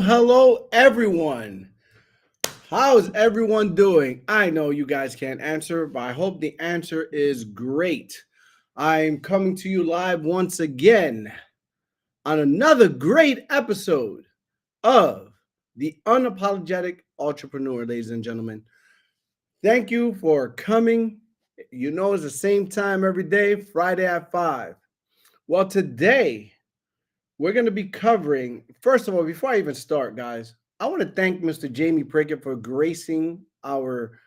Hello, everyone. How's everyone doing? I know you guys can't answer, but I hope the answer is great. I'm coming to you live once again on another great episode of the Unapologetic Entrepreneur, ladies and gentlemen. Thank you for coming. You know, it's the same time every day, Friday at 5. Well, today, we're going to be covering, first of all, before I even start, guys, I want to thank Mr. Jamie Prickett for gracing our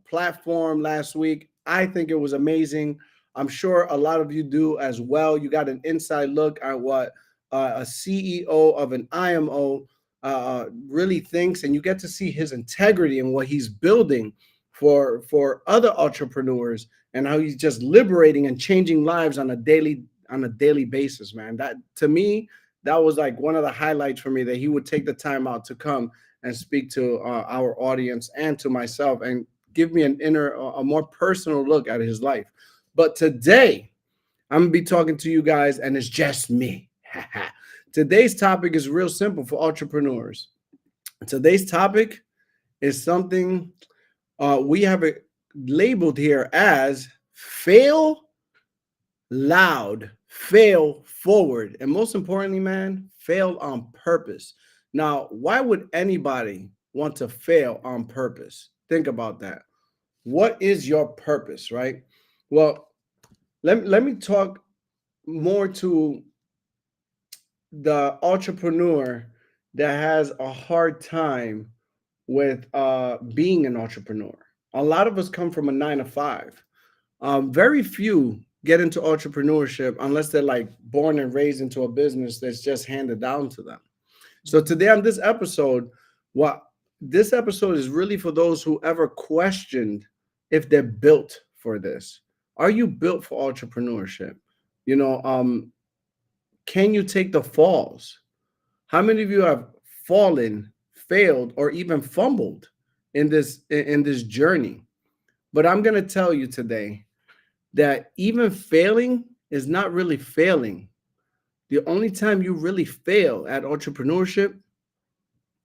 platform last week. I think it was amazing. I'm sure a lot of you do as well. You got an inside look at what a CEO of an IMO really thinks, and you get to see his integrity and what he's building for other entrepreneurs and how he's just liberating and changing lives on a daily basis, man. That, to me, that was like one of the highlights for me, that he would take the time out to come and speak to our audience and to myself and give me a more personal look at his life. But today, I'm gonna be talking to you guys, and it's just me. Today's topic is real simple for entrepreneurs. Today's topic is something we have it labeled here as fail loud, fail forward, and most importantly, man, fail on purpose. Now, why would anybody want to fail on purpose? Think about that. What is your purpose, right? Well, let me talk more to the entrepreneur that has a hard time with being an entrepreneur. A lot of us come from a 9 to 5. Very few get into entrepreneurship unless they're like born and raised into a business that's just handed down to them. So today on this episode, this episode is really for those who ever questioned if they're built for this. Are you built for entrepreneurship? You know, can you take the falls? How many of you have fallen, failed, or even fumbled in this journey? But I'm going to tell you today that even failing is not really failing. The only time you really fail at entrepreneurship,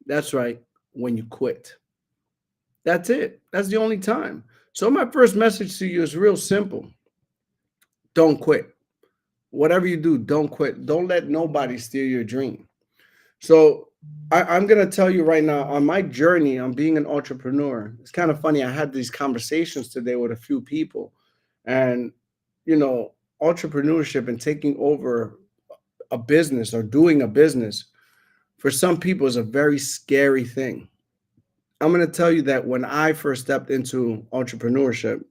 that's right, when you quit. That's it. That's the only time. So my first message to you is real simple. Don't quit. Whatever you do, don't quit. Don't let nobody steal your dream. So I'm going to tell you right now, on my journey on being an entrepreneur, it's kind of funny. I had these conversations today with a few people, and, you know, entrepreneurship and taking over a business or doing a business for some people is a very scary thing. I'm going to tell you that when I first stepped into entrepreneurship,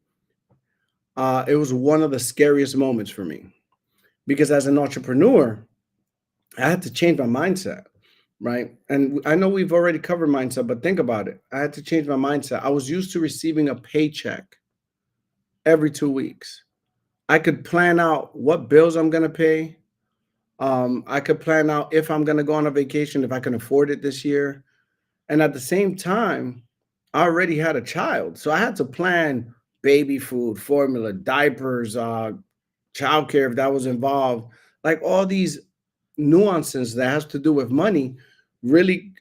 it was one of the scariest moments for me, because as an entrepreneur, I had to change my mindset, right? And I know we've already covered mindset, but think about it. I had to change my mindset. I was used to receiving a paycheck every 2 weeks. I could plan out what bills I'm going to pay. I could plan out if I'm going to go on a vacation, if I can afford it this year. And at the same time, I already had a child. So I had to plan baby food, formula, diapers, childcare if that was involved, like all these nuances that has to do with money, really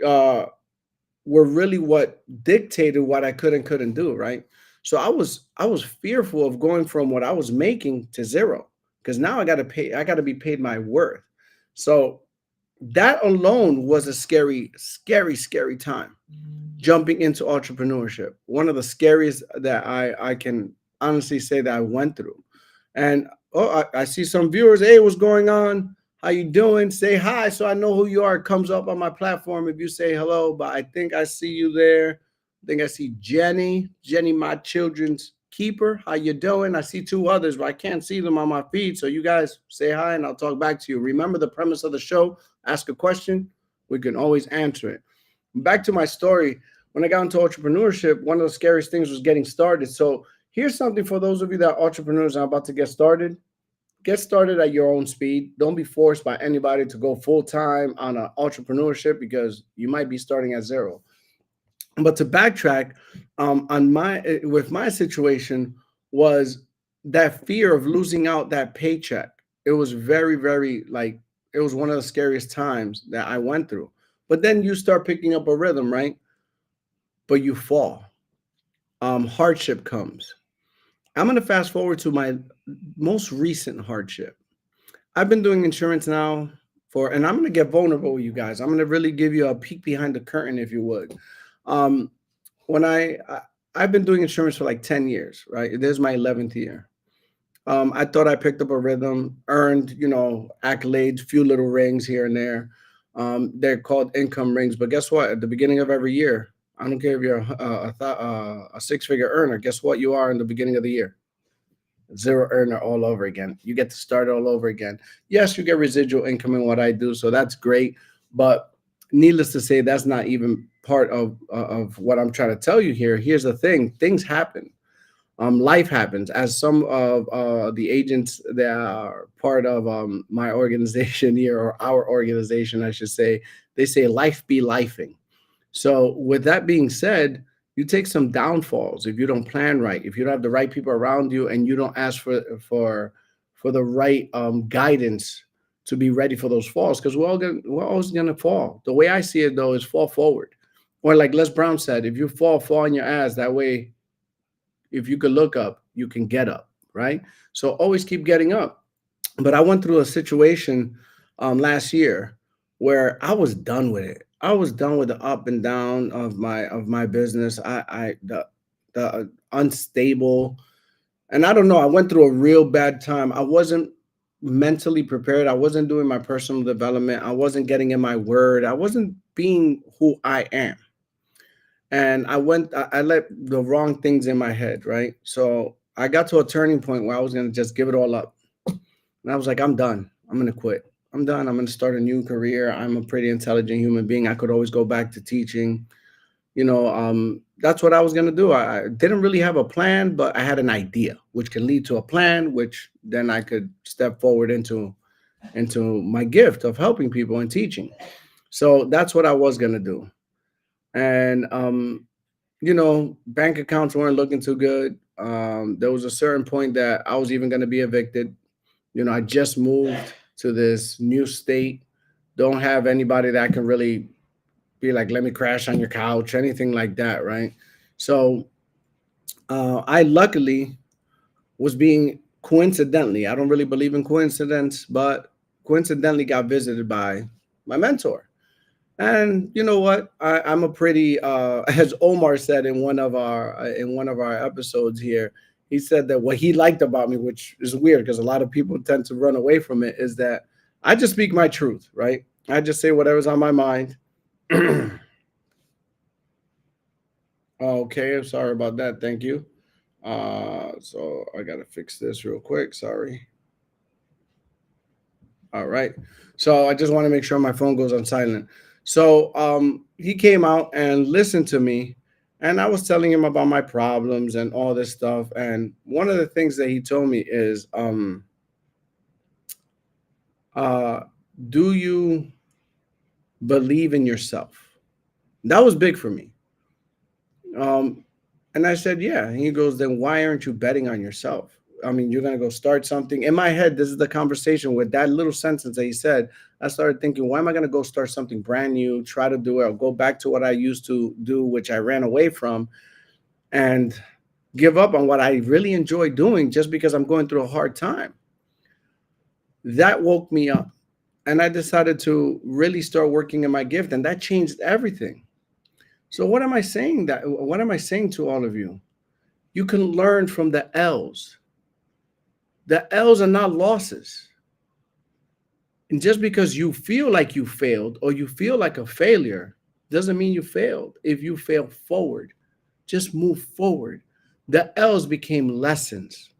were really what dictated what I could and couldn't do, right? So I was fearful of going from what I was making to zero because now I got to be paid my worth. So that alone was a scary, scary, scary time jumping into entrepreneurship. One of the scariest that I can honestly say that I went through. And oh, I see some viewers. Hey, what's going on? How you doing? Say hi so I know who you are. It comes up on my platform if you say hello. But I think I see you there. I think I see Jenny. Jenny, my children's keeper. How you doing? I see two others, but I can't see them on my feed. So you guys say hi and I'll talk back to you. Remember the premise of the show: ask a question, we can always answer it. Back to my story. When I got into entrepreneurship, one of the scariest things was getting started. So here's something for those of you that are entrepreneurs and are about to get started. Get started at your own speed. Don't be forced by anybody to go full time on an entrepreneurship because you might be starting at zero. But to backtrack, on my with my situation was that fear of losing out that paycheck. It was very, very like it was one of the scariest times that I went through. But then you start picking up a rhythm, right? But you fall. Hardship comes. I'm going to fast forward to my most recent hardship. I've been doing insurance now and I'm going to get vulnerable with you guys. I'm going to really give you a peek behind the curtain, if you would. Um, when I've been doing insurance for like 10 years, right? This is my 11th year. I thought I picked up a rhythm, earned, accolades, few little rings here and there. They're called income rings, but guess what? At the beginning of every year, I don't care if you're a six-figure earner. Guess what you are in the beginning of the year? Zero earner all over again. You get to start all over again. Yes, you get residual income in what I do, so that's great. But needless to say, that's not even part of what I'm trying to tell you here. Here's the thing: things happen. Life happens. As some of the agents that are part of my organization here, or our organization, I should say, they say life be lifing. So, with that being said, you take some downfalls if you don't plan right, if you don't have the right people around you, and you don't ask for the right guidance to be ready for those falls, because we're always gonna fall. The way I see it though is fall forward, or like Les Brown said, if you fall on your ass. That way, if you could look up, you can get up, right? So always keep getting up. But I went through a situation last year where I was done with it. I was done with the up and down of my business. The unstable, and I don't know. I went through a real bad time. I wasn't mentally prepared. I wasn't doing my personal development. I wasn't getting in my word. I wasn't being who I am. And I let the wrong things in my head, right? So I got to a turning point where I was gonna just give it all up. And I was like, I'm done. I'm gonna quit. I'm done. I'm gonna start a new career. I'm a pretty intelligent human being. I could always go back to teaching. That's what I was gonna do. I didn't really have a plan, but I had an idea, which can lead to a plan, which then I could step forward into my gift of helping people and teaching. So that's what I was gonna do. And bank accounts weren't looking too good. There was a certain point that I was even going to be evicted. I just moved to this new state. Don't have anybody that can really be like, let me crash on your couch, anything like that, right? So I luckily was being coincidentally, I don't really believe in coincidence, but coincidentally got visited by my mentor. And you know what? I'm a pretty, as Omar said in one of our episodes here, he said that what he liked about me, which is weird because a lot of people tend to run away from it, is that I just speak my truth, right? I just say whatever's on my mind. Okay, I'm sorry about that. Thank you. So I gotta fix this real quick. Sorry. All right. So I just want to make sure my phone goes on silent. So he came out and listened to me, and I was telling him about my problems and all this stuff. And one of the things that he told me is, uh, do you believe in yourself? That was big for me. Um, And I said, yeah. And he goes, then why aren't you betting on yourself? I mean, you're going to go start something. In my head, this is the conversation with that little sentence that he said. I started thinking, why am I going to go start something brand new, try to do it, or go back to what I used to do, which I ran away from, and give up on what I really enjoy doing just because I'm going through a hard time? That woke me up. And I decided to really start working in my gift. And that changed everything. So what am I saying that what am I saying to all of you? You can learn from the L's. The L's are not losses. And just because you feel like you failed or you feel like a failure doesn't mean you failed. If you fail forward, just move forward. The L's became lessons.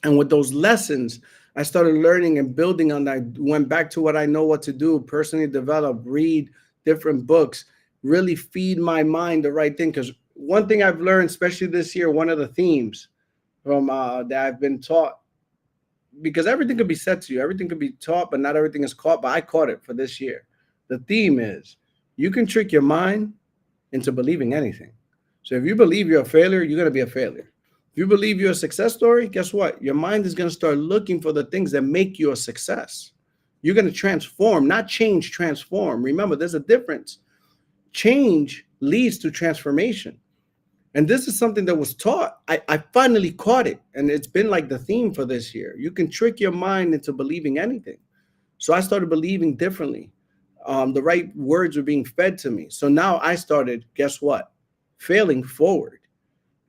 And with those lessons, I started learning and building on that. Went back to what I know what to do, personally develop, read different books, really feed my mind the right thing. Because one thing I've learned, especially this year, one of the themes from that I've been taught, because everything could be said to you, everything could be taught, but not everything is caught. But I caught it for this year. The theme is you can trick your mind into believing anything. So if you believe you're a failure, you're going to be a failure. If you believe you're a success story, guess what? Your mind is going to start looking for the things that make you a success. You're going to transform, not change, transform. Remember, there's a difference. Change leads to transformation. And this is something that was taught. I finally caught it. And it's been like the theme for this year. You can trick your mind into believing anything. So I started believing differently. The right words were being fed to me. So now I started, guess what? Failing forward.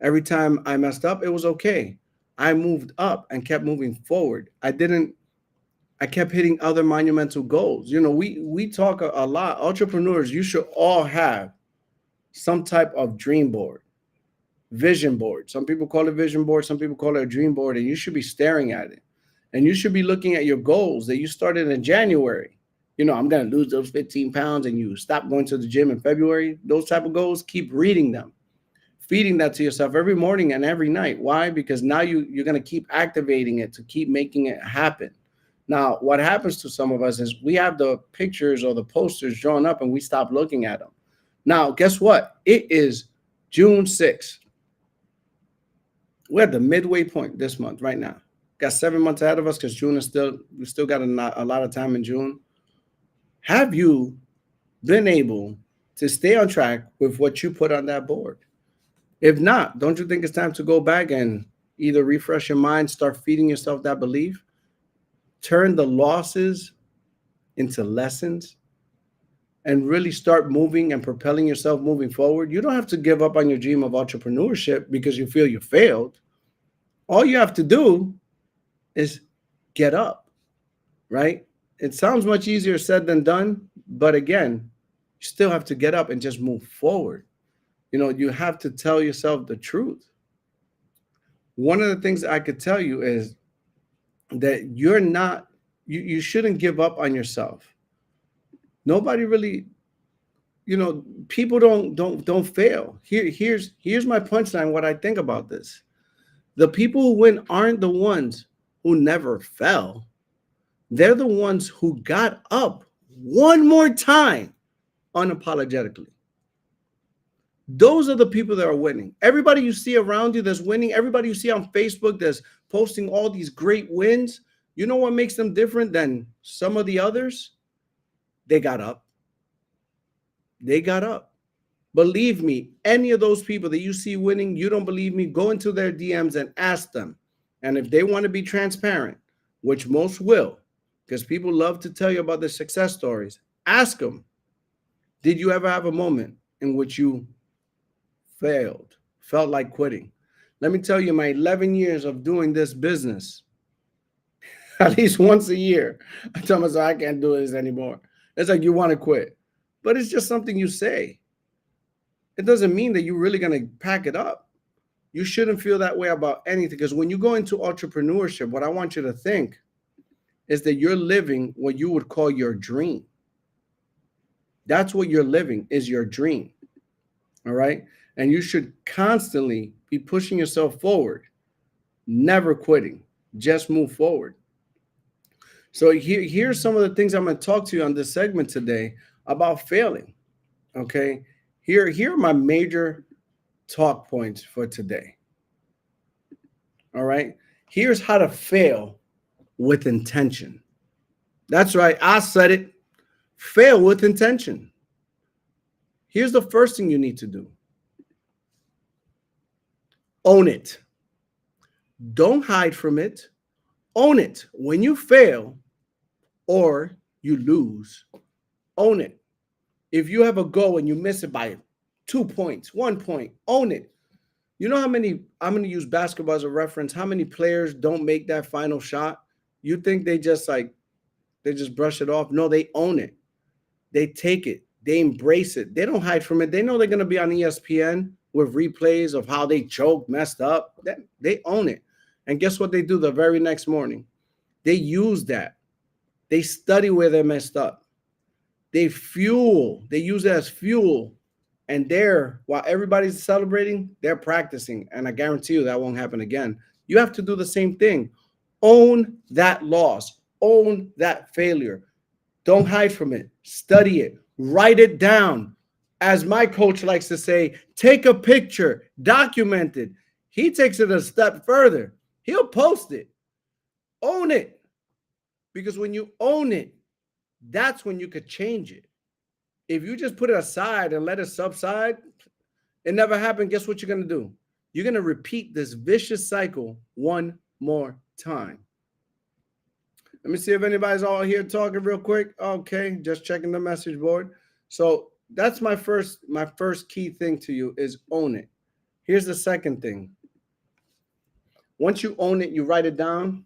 Every time I messed up, it was okay. I moved up and kept moving forward. I kept hitting other monumental goals. You know, we talk a lot. Entrepreneurs, you should all have some type of dream board, vision board. Some people call it vision board, some people call it a dream board, and you should be staring at it. And you should be looking at your goals that you started in January. You know, I'm going to lose those 15 pounds, and you stop going to the gym in February. Those type of goals, keep reading them, feeding that to yourself every morning and every night. Why? Because now you're going to keep activating it to keep making it happen. Now, what happens to some of us is we have the pictures or the posters drawn up and we stop looking at them. Now, guess what? It is June 6th. We're at the midway point this month right now. Got 7 months ahead of us because June is we still got a lot of time in June. Have you been able to stay on track with what you put on that board? If not, don't you think it's time to go back and either refresh your mind, start feeding yourself that belief, turn the losses into lessons, and really start moving and propelling yourself moving forward? You don't have to give up on your dream of entrepreneurship because you feel you failed. All you have to do is get up, right? It sounds much easier said than done, but again, you still have to get up and just move forward. You know, you have to tell yourself the truth. One of the things I could tell you is that you shouldn't give up on yourself. Nobody really, people don't fail. Here's my punchline, what I think about this. The people who win aren't the ones who never fell. They're the ones who got up one more time unapologetically. Those are the people that are winning. Everybody you see around you that's winning, everybody you see on Facebook that's posting all these great wins, you know what makes them different than some of the others? They got up. They got up. Believe me, any of those people that you see winning, you don't believe me, go into their DMs and ask them. And if they want to be transparent, which most will, because people love to tell you about their success stories, ask them, did you ever have a moment in which you failed, felt like quitting? Let me tell you, my 11 years of doing this business, at least once a year, I tell myself I can't do this anymore. It's like you want to quit, but it's just something you say. It doesn't mean that you're really going to pack it up. You shouldn't feel that way about anything, because when you go into entrepreneurship, what I want you to think is that you're living what you would call your dream. That's what you're living, is your dream. All right. And you should constantly be pushing yourself forward, never quitting, just move forward. So here's some of the things I'm going to talk to you on this segment today about failing. Okay. Here are my major talk points for today. All right. Here's how to fail with intention. That's right. I said it. Fail with intention. Here's the first thing you need to do: own it. Don't hide from it. Own it. When you fail or you lose, own it. If you have a goal and you miss it by 2 points, 1 point, own it. You know how many, I'm going to use basketball as a reference, how many players don't make that final shot? You think they just brush it off? No, they own it. They take it. They embrace it. They don't hide from it. They know they're going to be on ESPN with replays of how they choked, messed up. They own it. And guess what they do the very next morning? They use that. They study where they messed up. They use it as fuel. And while everybody's celebrating, they're practicing. And I guarantee you that won't happen again. You have to do the same thing. Own that loss. Own that failure. Don't hide from it. Study it. Write it down. As my coach likes to say, take a picture, document it. He takes it a step further. He'll post it. Own it. Because when you own it, that's when you could change it. If you just put it aside and let it subside, it never happened. Guess what you're going to do? You're going to repeat this vicious cycle one more time. Let me see if anybody's all here talking real quick. Okay, just checking the message board. So that's my first key thing to you is own it. Here's the second thing. Once you own it, you write it down.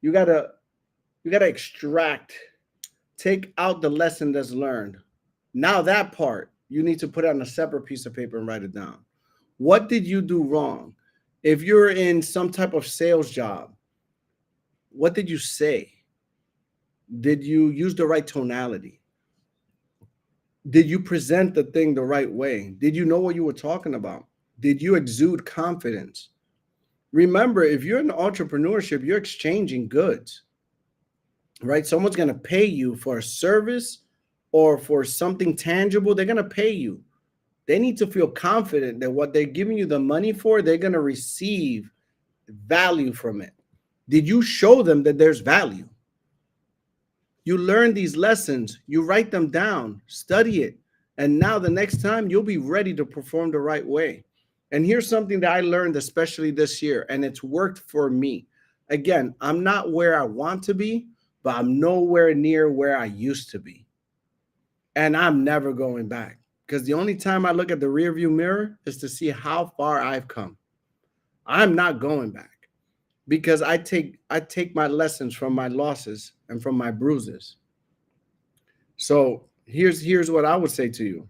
You gotta extract, take out the lesson that's learned. Now that part, you need to put it on a separate piece of paper and write it down. What did you do wrong? If you're in some type of sales job, what did you say? Did you use the right tonality? Did you present the thing the right way? Did you know what you were talking about? Did you exude confidence? Remember, if you're in entrepreneurship, you're exchanging goods, right? Someone's going to pay you for a service or for something tangible. They're going to pay you. They need to feel confident that what they're giving you the money for, they're going to receive value from it. Did you show them that there's value? You learn these lessons, you write them down, study it, and now the next time you'll be ready to perform the right way. And here's something that I learned, especially this year, and it's worked for me. Again, I'm not where I want to be, but I'm nowhere near where I used to be. And I'm never going back, because the only time I look at the rearview mirror is to see how far I've come. I'm not going back, because I take my lessons from my losses and from my bruises. So here's what I would say to you.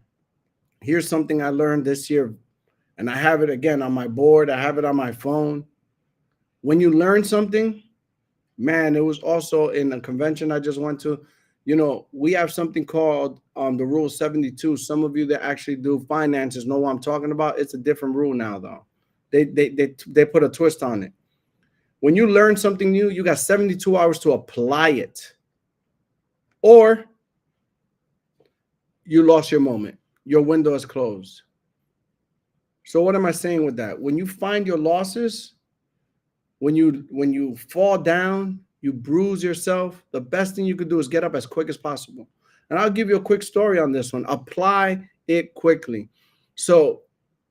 Here's something I learned this year, and I have it again on my board. I have it on my phone. When you learn something, man, it was also in a convention I just went to. You know, we have something called the Rule 72. Some of you that actually do finances know what I'm talking about. It's a different rule now, though. They put a twist on it. When you learn something new, you got 72 hours to apply it. Or you lost your moment. Your window is closed. So what am I saying with that? When you find your losses, when you fall down, you bruise yourself, the best thing you could do is get up as quick as possible. And I'll give you a quick story on this one. Apply it quickly. So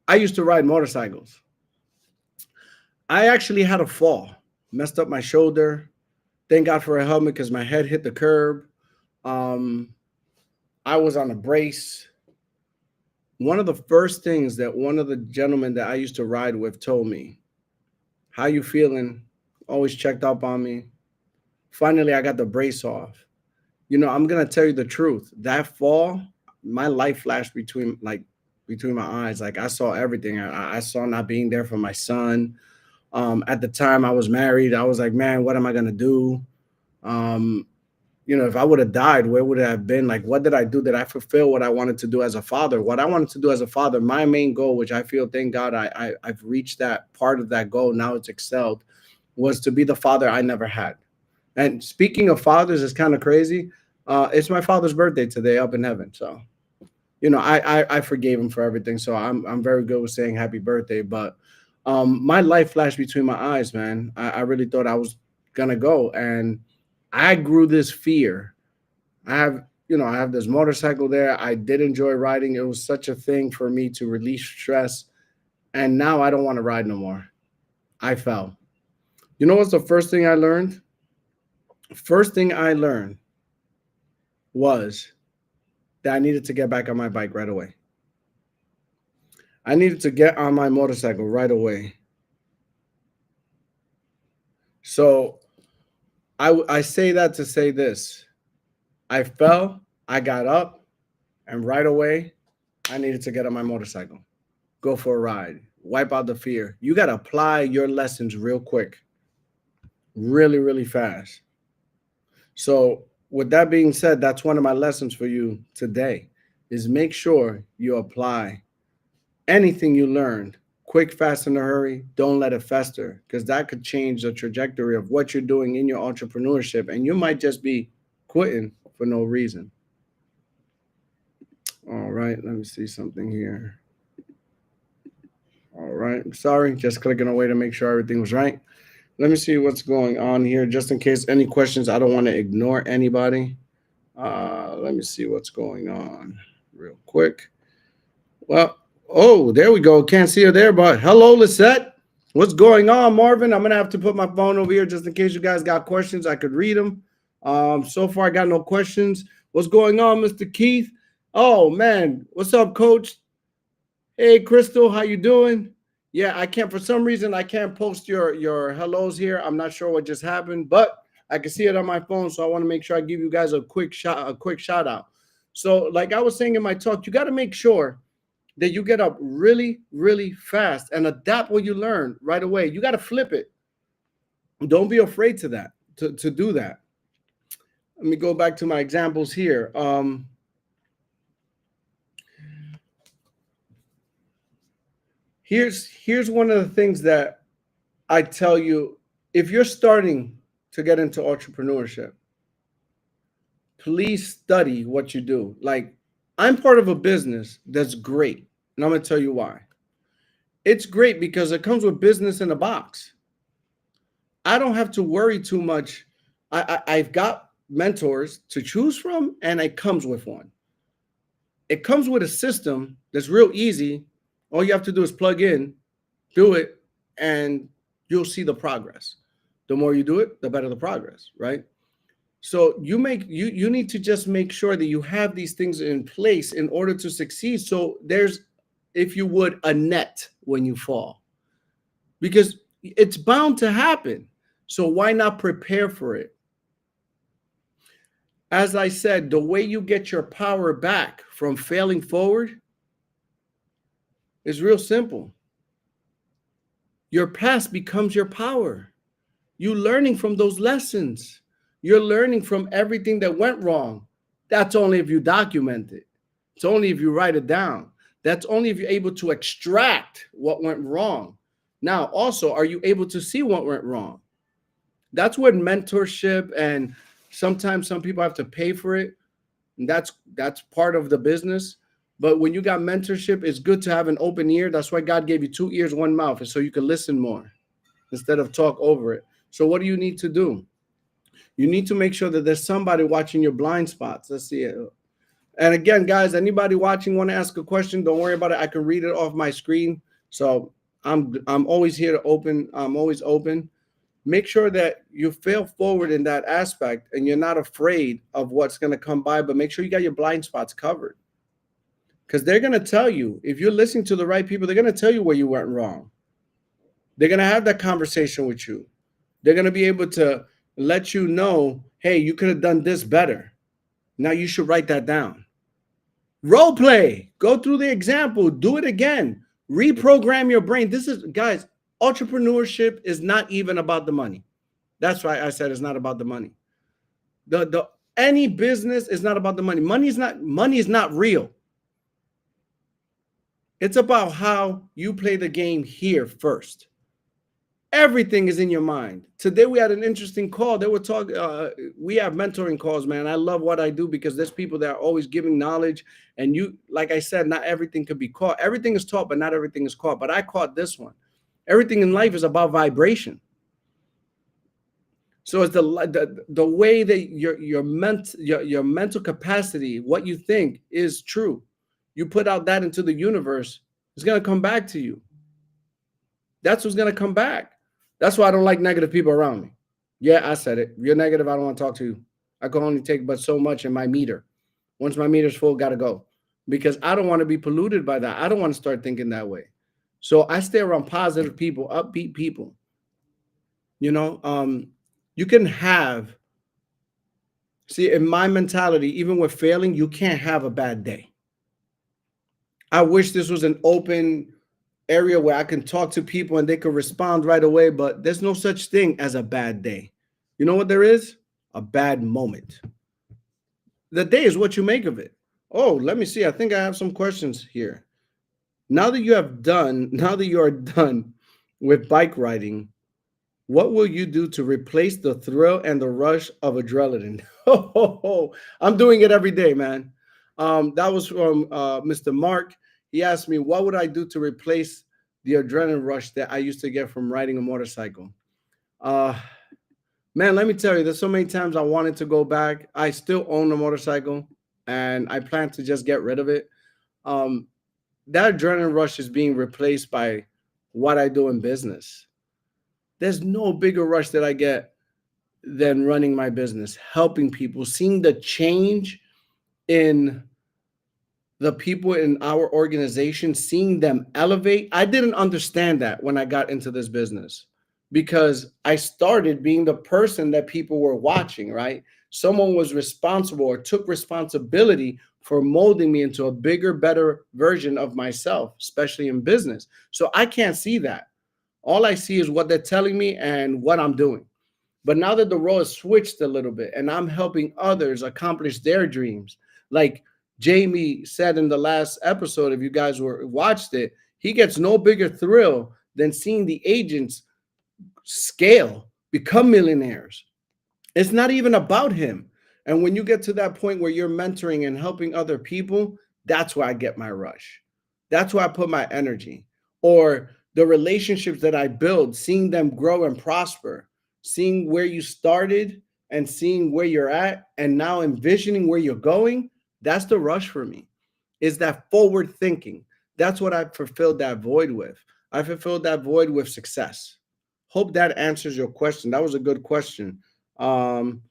I used to ride motorcycles. I actually had a fall, messed up my shoulder. Thank God for a helmet because my head hit the curb. I was on a brace. One of the first things that one of the gentlemen that I used to ride with told me, "How you feeling?" Always checked up on me. Finally, I got the brace off. You know, I'm gonna tell you the truth. That fall, my life flashed between my eyes. Like I saw everything. I saw not being there for my son. At the time I was married, I was like, man, what am I gonna do? You know, if I would have died, where would it have been? Like, what did I do? Did I fulfill what I wanted to do as a father? What I wanted to do as a father, my main goal, which I feel, thank God, I've reached that part of that goal. Now it's excelled, was to be the father I never had. And speaking of fathers, it's kind of crazy. It's my father's birthday today up in heaven. So I forgave him for everything, so I'm very good with saying happy birthday. But my life flashed between my eyes, man. I really thought I was gonna go, and I grew this fear. I have this motorcycle there. I did enjoy riding. It was such a thing for me to release stress, and now I don't want to ride no more. I fell. You know what's the first thing I learned? First thing I learned was that I needed to get back on my bike right away. I needed to get on my motorcycle right away. So I say that to say this. I fell, I got up, and right away, I needed to get on my motorcycle, go for a ride, wipe out the fear. You got to apply your lessons real quick, really, really fast. So, with that being said, that's one of my lessons for you today is make sure you apply anything you learned quick, fast, in a hurry. Don't let it fester because that could change the trajectory of what you're doing in your entrepreneurship. And you might just be quitting for no reason. All right, let me see something here. All right, sorry, just clicking away to make sure everything was right. Let me see what's going on here, just in case any questions. I don't want to ignore anybody. Let me see what's going on real quick. Well, oh, there we go. Can't see her there, but hello, Lisette. What's going on, Marvin? I'm gonna have to put my phone over here just in case you guys got questions. I could read them. So far, I got no questions. What's going on, Mr. Keith? Oh man, what's up, Coach? Hey, Crystal, how you doing? Yeah, I can't. For some reason, I can't post your hellos here. I'm not sure what just happened, but I can see it on my phone, so I want to make sure I give you guys a quick shout out. So, like I was saying in my talk, you got to make sure that you get up really, really fast and adapt what you learn right away. You got to flip it. Don't be afraid to do that. Let me go back to my examples here. Here's one of the things that I tell you: if you're starting to get into entrepreneurship, please study what you do. Like, I'm part of a business that's great, and I'm gonna tell you why. It's great because it comes with business in a box. I don't have to worry too much. I've got mentors to choose from, and it comes with one. It comes with a system that's real easy. All you have to do is plug in, do it, and you'll see the progress. The more you do it, the better the progress, right? So you need to just make sure that you have these things in place in order to succeed. So there's, if you would, a net when you fall, because it's bound to happen. So why not prepare for it? As I said, the way you get your power back from failing forward is real simple. Your past becomes your power. You learning from those lessons. You're learning from everything that went wrong. That's only if you document it. It's only if you write it down. That's only if you're able to extract what went wrong. Now, also, are you able to see what went wrong? That's what mentorship, and sometimes some people have to pay for it. And that's part of the business. But when you got mentorship, it's good to have an open ear. That's why God gave you 2 ears, 1 mouth, and so you can listen more instead of talk over it. So what do you need to do? You need to make sure that there's somebody watching your blind spots. Let's see it. And again, guys, anybody watching want to ask a question, don't worry about it. I can read it off my screen. So I'm always here to open. I'm always open. Make sure that you fail forward in that aspect and you're not afraid of what's going to come by, but make sure you got your blind spots covered. Because they're going to tell you, if you're listening to the right people, they're going to tell you where you went wrong. They're going to have that conversation with you. They're going to be able to let you know, hey, you could have done this better. Now you should write that down. Role play. Go through the example. Do it again. Reprogram your brain. This is, guys, entrepreneurship is not even about the money. That's why I said it's not about the money. Any business is not about the money. Money is not real. It's about how you play the game here first. Everything is in your mind. Today we had an interesting call. They were talking. We have mentoring calls, man. I love what I do because there's people that are always giving knowledge. And you, like I said, not everything could be caught. Everything is taught, but not everything is caught. But I caught this one. Everything in life is about vibration. So it's the way that your mental capacity, what you think is true. You put out that into the universe, it's gonna come back to you. That's what's gonna come back. That's why I don't like negative people around me. Yeah, I said it. If you're negative, I don't want to talk to you. I can only take but so much in my meter. Once my meter's full, gotta go. Because I don't want to be polluted by that. I don't want to start thinking that way. So I stay around positive people, upbeat people. You know, you can have, see, in my mentality, even with failing, you can't have a bad day. I wish this was an open area where I can talk to people and they can respond right away, but there's no such thing as a bad day. You know what there is? A bad moment. The day is what you make of it. Oh, let me see. I think I have some questions here. Now that you are done with bike riding, what will you do to replace the thrill and the rush of adrenaline? I'm doing it every day, man. That was from Mr. Mark. He asked me, what would I do to replace the adrenaline rush that I used to get from riding a motorcycle? Uh, Man, let me tell you, there's so many times I wanted to go back. I still own a motorcycle and I plan to just get rid of it. Um, that adrenaline rush is being replaced by what I do in business. There's no bigger rush that I get than running my business, helping people, seeing the change in the people in our organization, seeing them elevate. I didn't understand that when I got into this business because I started being the person that people were watching, right? Someone was responsible or took responsibility for molding me into a bigger, better version of myself, especially in business. So I can't see that. All I see is what they're telling me and what I'm doing. But now that the role has switched a little bit and I'm helping others accomplish their dreams, like Jamie said in the last episode, if you guys were watched it, he gets no bigger thrill than seeing the agents scale, become millionaires. It's not even about him. And when you get to that point where you're mentoring and helping other people, that's where I get my rush. That's where I put my energy. Or the relationships that I build, seeing them grow and prosper, seeing where you started and seeing where you're at, and now envisioning where you're going. That's the rush for me, is that forward thinking. That's what I fulfilled that void with. I fulfilled that void with success. Hope that answers your question. That was a good question. Um,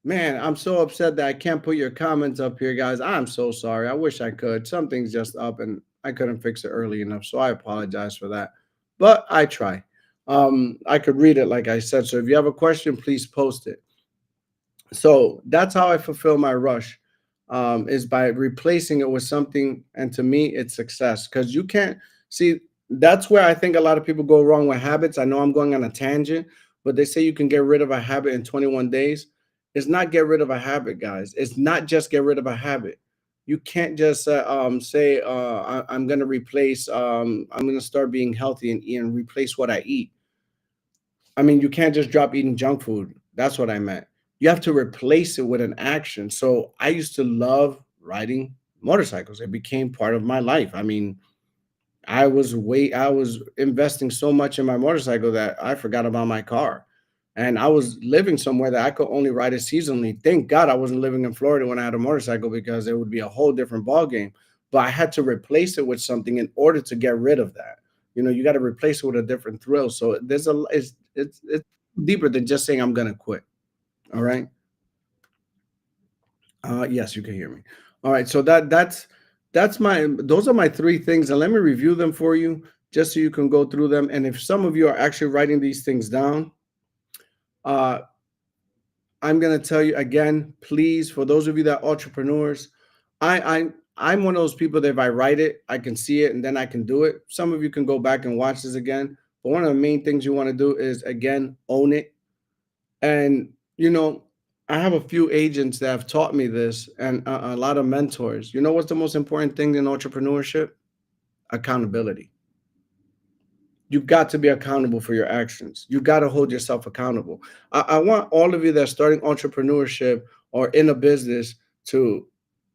Man, I'm so upset that I can't put your comments up here, guys. I'm so sorry. I wish I could. Something's just up and I couldn't fix it early enough. So I apologize for that. But I try. I could read it like I said. So if you have a question, please post it. So that's how I fulfill my rush, is by replacing it with something. And to me, it's success because you can't see. That's where I think a lot of people go wrong with habits. I know I'm going on a tangent, but they say you can get rid of a habit in 21 days. It's not get rid of a habit, guys. It's not just get rid of a habit. You can't just say I'm going to replace. I'm going to start being healthy and replace what I eat. I mean, you can't just drop eating junk food. That's what I meant. You have to replace it with an action. So I used to love riding motorcycles. It became part of my life. I mean, I was investing so much in my motorcycle that I forgot about my car. And I was living somewhere that I could only ride it seasonally. Thank God I wasn't living in Florida when I had a motorcycle because it would be a whole different ball game. But I had to replace it with something in order to get rid of that. You know, you got to replace it with a different thrill. So there's a it's deeper than just saying I'm gonna quit. All right. Yes, you can hear me. All right. So that's my those are my three things, and let me review them for you just so you can go through them. And if some of you are actually writing these things down, uh, I'm gonna tell you again, please, for those of you that are entrepreneurs, I'm one of those people that if I write it, I can see it and then I can do it. Some of you can go back and watch this again. But one of the main things you want to do is again own it. And you know, I have a few agents that have taught me this and a lot of mentors. You know what's the most important thing in entrepreneurship? Accountability. You got to be accountable for your actions. You got to hold yourself accountable. I want all of you that are starting entrepreneurship or in a business to,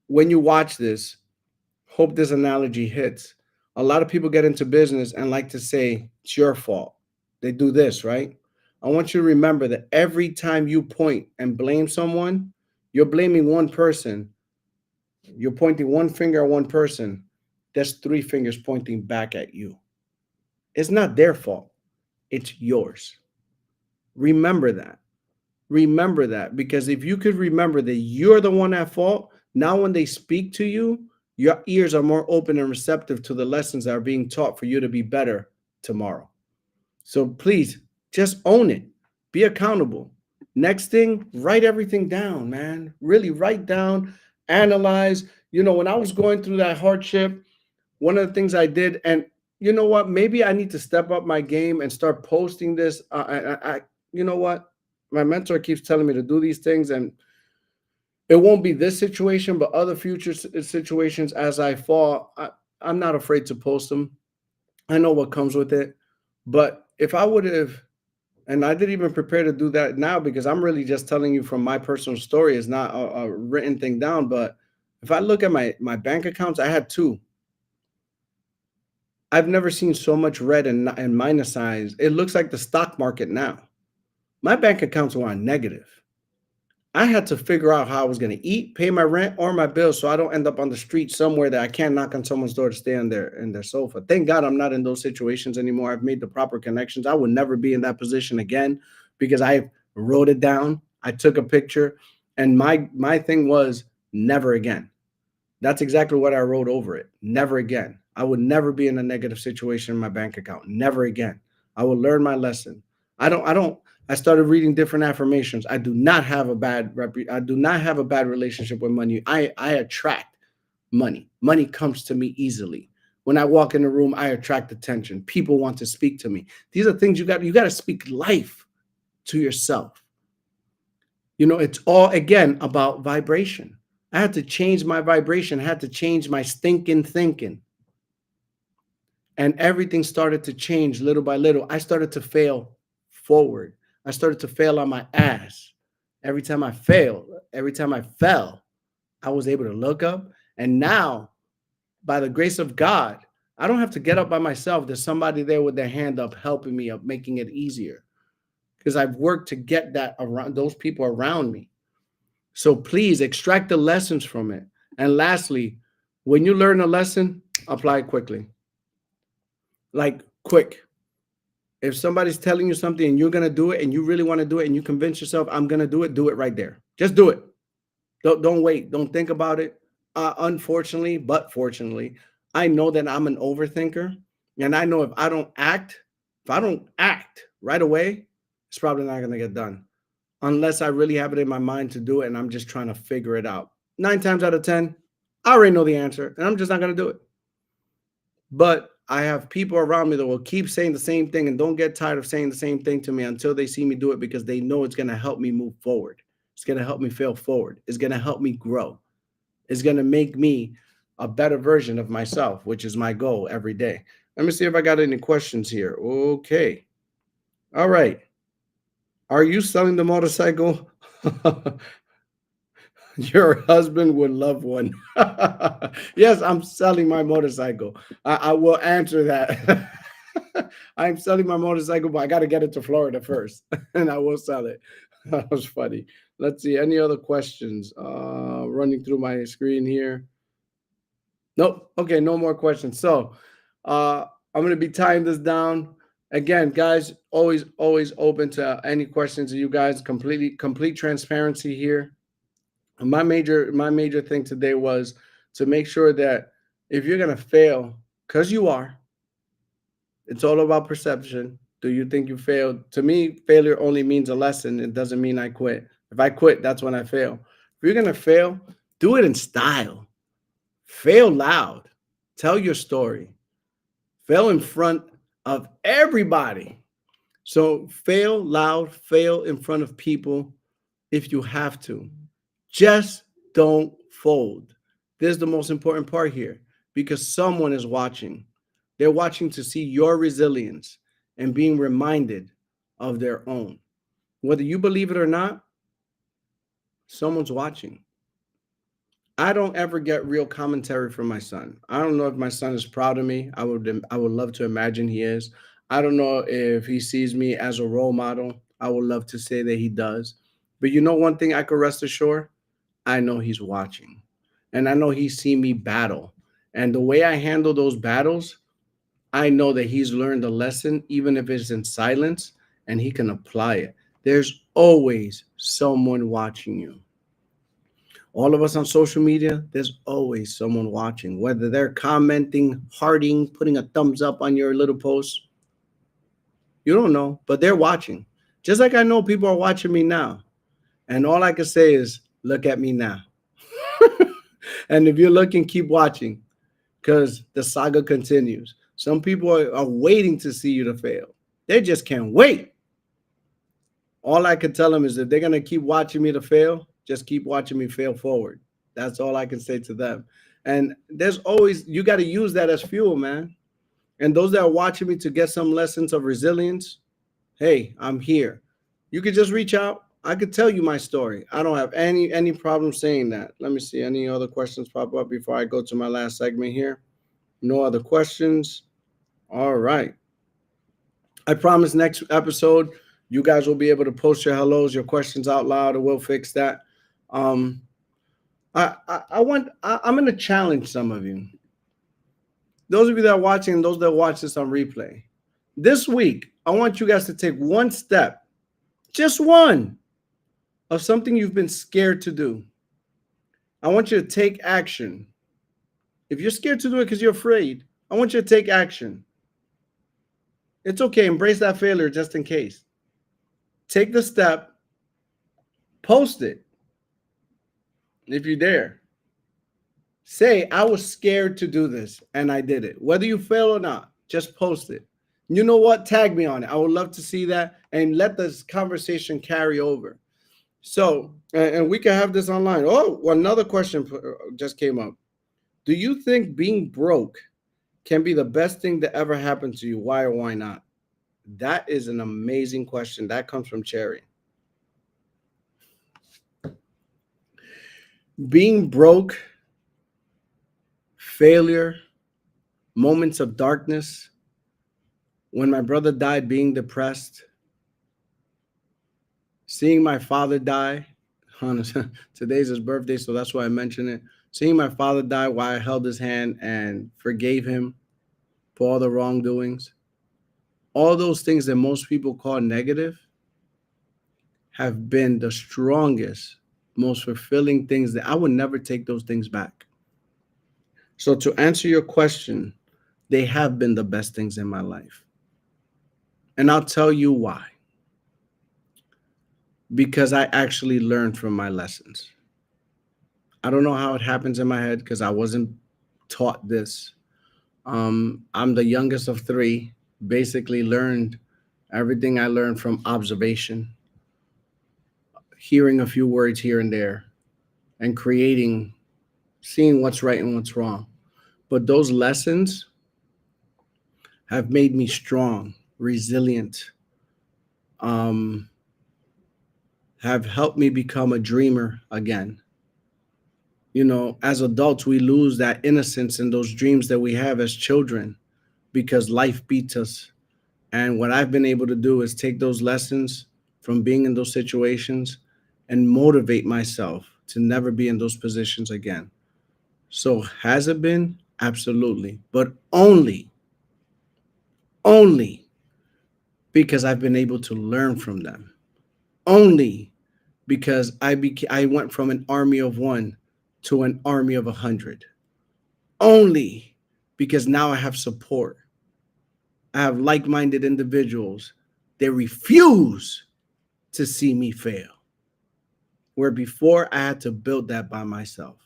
when you watch this, hope this analogy hits. A lot of people get into business and like to say it's your fault. They do this, right? I want you to remember that every time you point and blame someone, you're blaming one person. You're pointing one finger at one person. There's three fingers pointing back at you. It's not their fault, it's yours. Remember that. Remember that, because if you could remember that you're the one at fault, now when they speak to you, your ears are more open and receptive to the lessons that are being taught for you to be better tomorrow. So please just own it. Be accountable. Next thing, write everything down, man. Really write down, analyze. When I was going through that hardship, one of the things I did, and you know what? Maybe I need to step up my game and start posting this. You know what? My mentor keeps telling me to do these things, and it won't be this situation, but other future situations as I fall. I'm not afraid to post them. I know what comes with it, but if I would have, and I didn't even prepare to do that now because I'm really just telling you from my personal story. It's not a written thing down, but if I look at my bank accounts, I had two. I've never seen so much red and minus signs. It looks like the stock market now. My bank accounts were on negative. I had to figure out how I was going to eat, pay my rent or my bills so I don't end up on the street somewhere that I can't knock on someone's door to stay on their sofa. Thank God I'm not in those situations anymore. I've made the proper connections. I would never be in that position again because I wrote it down. I took a picture, and my thing was never again. That's exactly what I wrote over it. Never again. I would never be in a negative situation in my bank account. Never again. I will learn my lesson. I started reading different affirmations. I do not have a I do not have a bad relationship with money. I attract money. Money comes to me easily. When I walk in a room, I attract attention. People want to speak to me. These are things you got to speak life to yourself. It's all again about vibration. I had to change my vibration. I had to change my stinking thinking. And everything started to change little by little. I started to fail forward. I started to fail on my ass. Every time I failed, every time I fell, I was able to look up. And now, by the grace of God, I don't have to get up by myself. There's somebody there with their hand up, helping me up, making it easier. Because I've worked to get that around those people around me. So please extract the lessons from it. And lastly, when you learn a lesson, apply it quickly. Like quick. If somebody's telling you something and you're going to do it and you really want to do it and you convince yourself, I'm going to do it right there. Just do it. Don't wait. Don't think about it. Unfortunately, but fortunately, I know that I'm an overthinker. And I know if I don't act right away, it's probably not going to get done. Unless I really have it in my mind to do it and I'm just trying to figure it out. 9 times out of 10, I already know the answer and I'm just not going to do it. But I have people around me that will keep saying the same thing and don't get tired of saying the same thing to me until they see me do it, because they know it's going to help me move forward. It's going to help me fail forward. It's going to help me grow. It's going to make me a better version of myself, which is my goal every day. Let me see if I got any questions here. Okay. All right. Are you selling the motorcycle? Your husband would love one. Yes, I'm selling my motorcycle. I will answer that. I'm selling my motorcycle, but I got to get it to Florida first, and I will sell it. That was funny. Let's see. Any other questions? Running through my screen here. Nope. Okay, no more questions. So I'm going to be tying this down. Again, guys, always open to any questions of you guys. Complete transparency here. My major thing today was to make sure that if you're gonna fail, because you are, it's all about perception. Do you think you failed? To me, failure only means a lesson. It doesn't mean I quit. If I quit, that's when I fail. If you're gonna fail, do it in style. Fail loud. Tell your story. Fail in front of everybody. So fail loud, fail in front of people if you have to. Just don't fold. This is the most important part here, because someone is watching. They're watching to see your resilience. and being reminded of their own. Whether you believe it or not, someone's watching. I don't ever get real commentary from my son. I don't know if my son is proud of me. I would love to imagine he is. I don't know if he sees me as a role model. I would love to say that he does. But you know one thing I could rest assured? I know he's watching. And I know he's seen me battle. And the way I handle those battles, I know that he's learned a lesson, even if it's in silence, and he can apply it. There's always someone watching you. All of us on social media, there's always someone watching, whether they're commenting, hearting, putting a thumbs up on your little post. You don't know, but they're watching. Just like I know people are watching me now. And all I can say is, look at me now. And if you're looking, keep watching because the saga continues. Some people are waiting to see you to fail. They just can't wait. All I can tell them is if they're going to keep watching me to fail, just keep watching me fail forward. That's all I can say to them. And there's always, you got to use that as fuel, man. And those that are watching me to get some lessons of resilience, hey, I'm here. You could just reach out. I could tell you my story. I don't have any problem saying that. Let me see. Any other questions pop up before I go to my last segment here? No other questions. All right. I promise next episode you guys will be able to post your hellos, your questions out loud, and we'll fix that. Um, I'm going to challenge some of you. Those of you that are watching, those that watch this on replay. This week, I want you guys to take one step, just one, of something you've been scared to do. I want you to take action. If you're scared to do it because you're afraid, I want you to take action. It's okay. Embrace that failure just in case. Take the step. Post it if you dare. Say, I was scared to do this and I did it. Whether you fail or not, just post it. You know what? Tag me on it. I would love to see that and let this conversation carry over. So, and we can have this online. Oh, another question just came up. Do you think being broke can be the best thing that ever happened to you? Why or why not? That is an amazing question. That comes from Cherry. Being broke, failure, moments of darkness, when my brother died, being depressed, seeing my father die. Today's his birthday, so that's why I mention it. Seeing my father die while I held his hand and forgave him for all the wrongdoings. All those things that most people call negative have been the strongest, most fulfilling things that I would never take those things back. So to answer your question, they have been the best things in my life. And I'll tell you why. Because I actually learned from my lessons. I don't know how it happens in my head because I wasn't taught this. I'm the youngest of three, basically learned everything I learned from observation, hearing a few words here and there, and creating, seeing what's right and what's wrong. But those lessons have made me strong, resilient, um, have helped me become a dreamer again. You know, as adults, we lose that innocence and those dreams that we have as children because life beats us. And what I've been able to do is take those lessons from being in those situations and motivate myself to never be in those positions again. So has it been? Absolutely. But only because I've been able to learn from them. Only because I went from an army of one to an army of 100. Only because now I have support. I have like-minded individuals. They refuse to see me fail. Where before I had to build that by myself.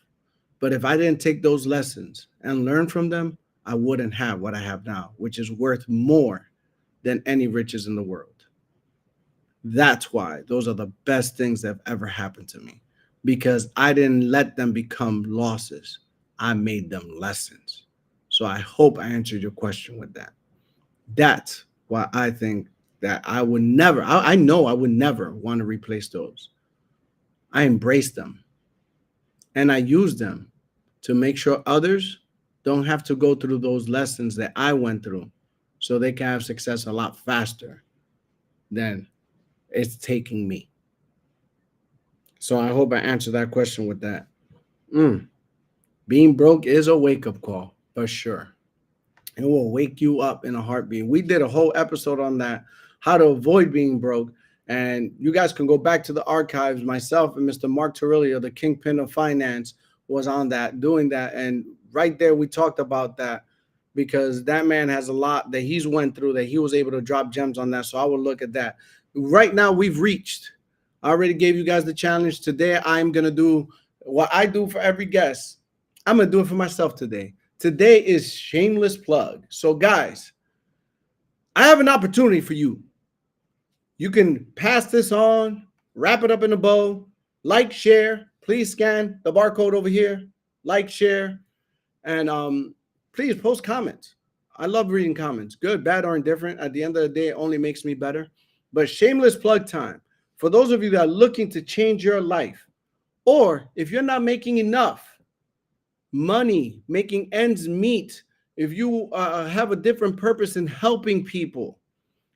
But if I didn't take those lessons and learn from them, I wouldn't have what I have now, which is worth more than any riches in the world. That's why those are the best things that have ever happened to me because I didn't let them become losses. I made them lessons. So I hope I answered your question with that. That why I think that I would never, I know I would never want to replace those. I embrace them and I use them to make sure others don't have to go through those lessons that I went through so they can have success a lot faster than it's taking me. So I hope I answered that question with that. Being broke is a wake up call for sure. It will wake you up in a heartbeat. We did a whole episode on that, how to avoid being broke. And you guys can go back to the archives. Myself and Mr. Mark Torillo, the kingpin of finance, was on that, doing that. And right there, we talked about that because that man has a lot that he's went through that he was able to drop gems on that. So I will look at that. Right now, we've reached. I already gave you guys the challenge. Today, I'm going to do what I do for every guest. I'm going to do it for myself today. Today is shameless plug. So guys, I have an opportunity for you. You can pass this on, wrap it up in a bow, like, share. Please scan the barcode over here. Like, share, and please post comments. I love reading comments. Good, bad, or indifferent. At the end of the day, it only makes me better. But shameless plug time. For those of you that are looking to change your life, or if you're not making enough money, making ends meet, if you have a different purpose in helping people,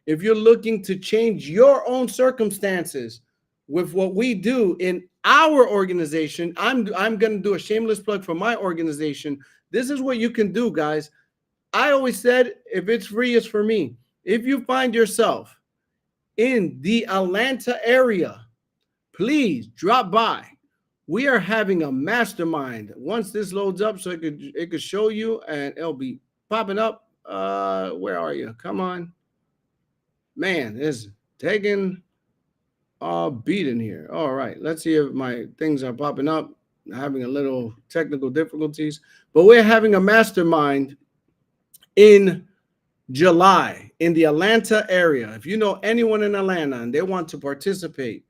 if you're looking to change your own circumstances with what we do in our organization, I'm going to do a shameless plug for my organization. This is what you can do, guys. I always said, if it's free, it's for me. If you find yourself in the Atlanta area, please drop by. We are having a mastermind. Once this loads up, so it could show you, and it'll be popping up. Where are you? Come on, man! It's taking a beat in here. All right, let's see if my things are popping up. Having a little technical difficulties, but we're having a mastermind in July in the Atlanta area. If you know anyone in Atlanta and they want to participate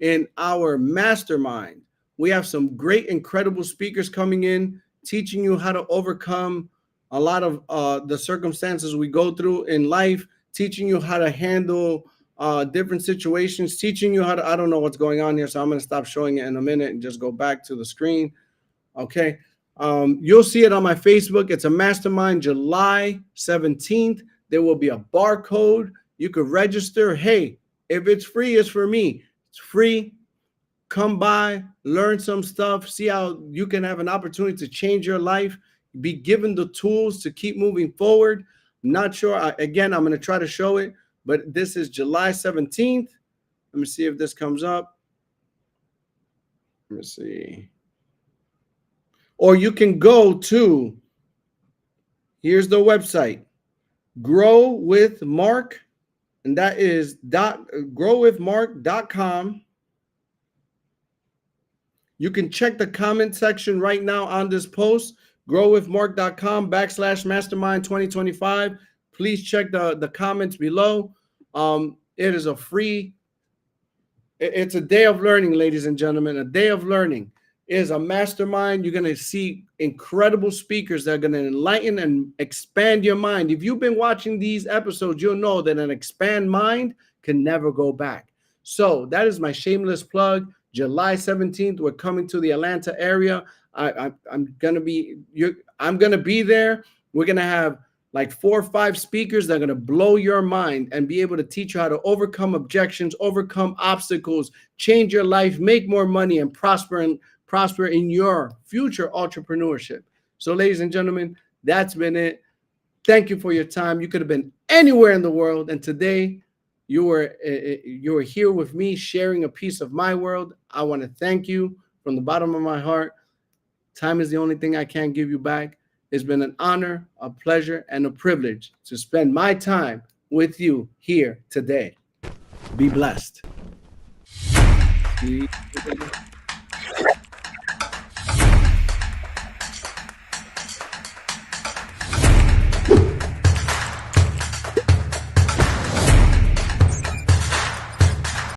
in our mastermind, we have some great, incredible speakers coming in, teaching you how to overcome a lot of the circumstances we go through in life, teaching you how to handle different situations, teaching you how to, I don't know what's going on here, so I'm going to stop showing it in a minute and just go back to the screen. Okay. You'll see it on my Facebook. It's a mastermind, July 17th. There will be a barcode. You could register. Hey, if it's free, it's for me. It's free. Come by, learn some stuff, see how you can have an opportunity to change your life, be given the tools to keep moving forward. I'm not sure. Again, I'm going to try to show it, but this is July 17th. Let me see if this comes up. Let me see. Or you can go to, here's the website, Grow with Mark, and that is growwithmark.com. You can check the comment section right now on this post, growwithmark.com/mastermind 2025. Please check the comments below. It is a free, it's a day of learning, ladies and gentlemen, a day of learning. It is a mastermind. You're going to see incredible speakers that are going to enlighten and expand your mind. If you've been watching these episodes, you'll know that an expand mind can never go back. So that is my shameless plug. July 17th, we're coming to the Atlanta area. I'm gonna be there. We're gonna have like 4 or 5 speakers that are gonna blow your mind and be able to teach you how to overcome objections, overcome obstacles, change your life, make more money, and prosper in your future entrepreneurship. So, ladies and gentlemen, that's been it. Thank you for your time. You could have been anywhere in the world, and today you were here with me sharing a piece of my world. I want to thank you from the bottom of my heart. Time is the only thing I can't give you back. It's been an honor, a pleasure, and a privilege to spend my time with you here today. Be blessed.